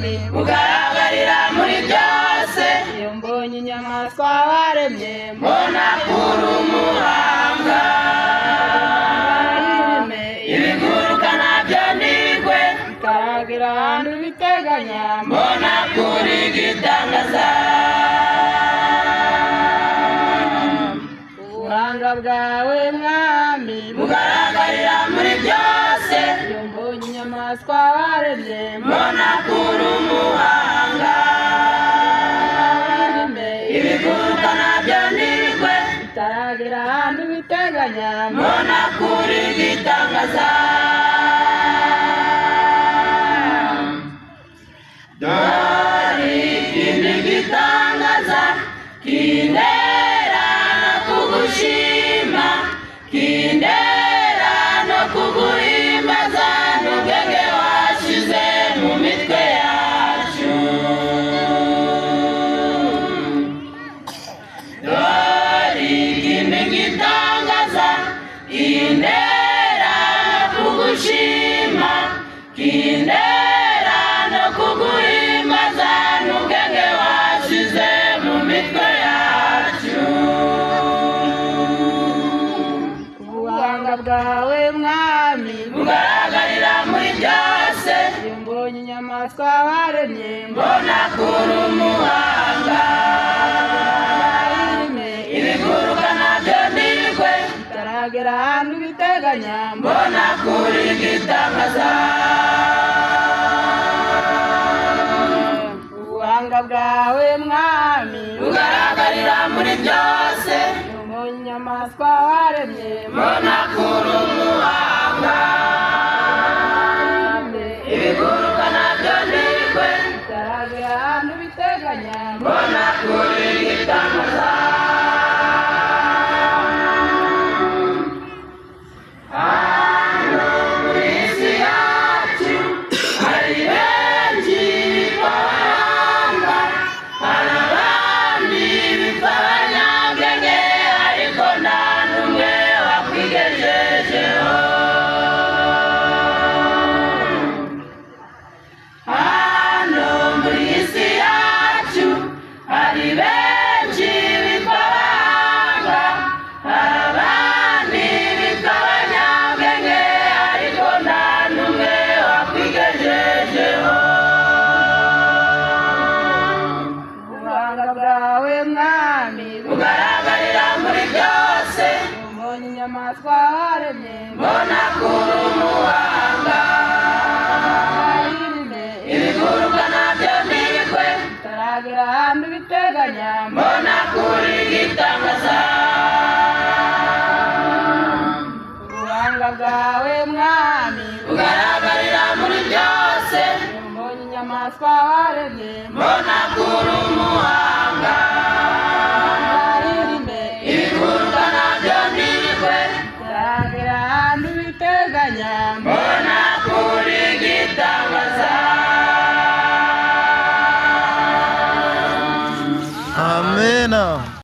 mwami ugaragarira muri byose iyo mbonye inyamaswa waremye mbona kuri umuhanga ibiguruka nabyo nibigwe bitaragira ahantu biteganya mbona kuri gitangaza ubuhanga bwawe mwami bugaragarira muri byose iyo mbonye inyamaswa waremye mbona kuri umuhanga ibiguruka nabyo nibigwe bitaragira ahantu biteganya mbona kuri gitangaza dore ikindi gitangaza kindera no kugushima kindera no kuguhimbaza n'ubwenge washize mu mitwe yacu dore ikindi gitangaza kindera no kugushima kindera no kuguhimbaza n'ubwenge washize mu mitwe yacu ubuhanga bwawe mwami bugaragarira muri byose iyo mbonye inyamaswa waremye mbona kuri umuhanga ibiguruka nabyo nibigwe bitaragira ahantu biteganya mbona kuri gitangaza ubuhanga bwawe mwami bugaragarira muri byose iyo mbonye inyamaswa waremye mbona kuri umuhanga ibiguruka nabyo nibigwe bitaragira ahantu biteganya mbona kuri gitangaza hano muri isi yacu hari benshi bipfabahanga hari abandi bipfabanyabwenge ariko nta n'umwe wakwigejejeho hano muri isi yacu hari benshi bipfabahanga hari abandi bipfabanyabwenge ariko nta n'umwe wakwigejejeho ubuhanga bwawe mwami bugaragarira muri byose iyo mbonye inyamaswa waremye mbona kuri umuhanga ibiguruka nabyo nibigwe bitaragira ahantu biteganya mbona kuri gitangaza ubuhanga bwawe mwami bugaragarira muri byose iyo mbonye inyamaswa waremye mbona kuri umuhanga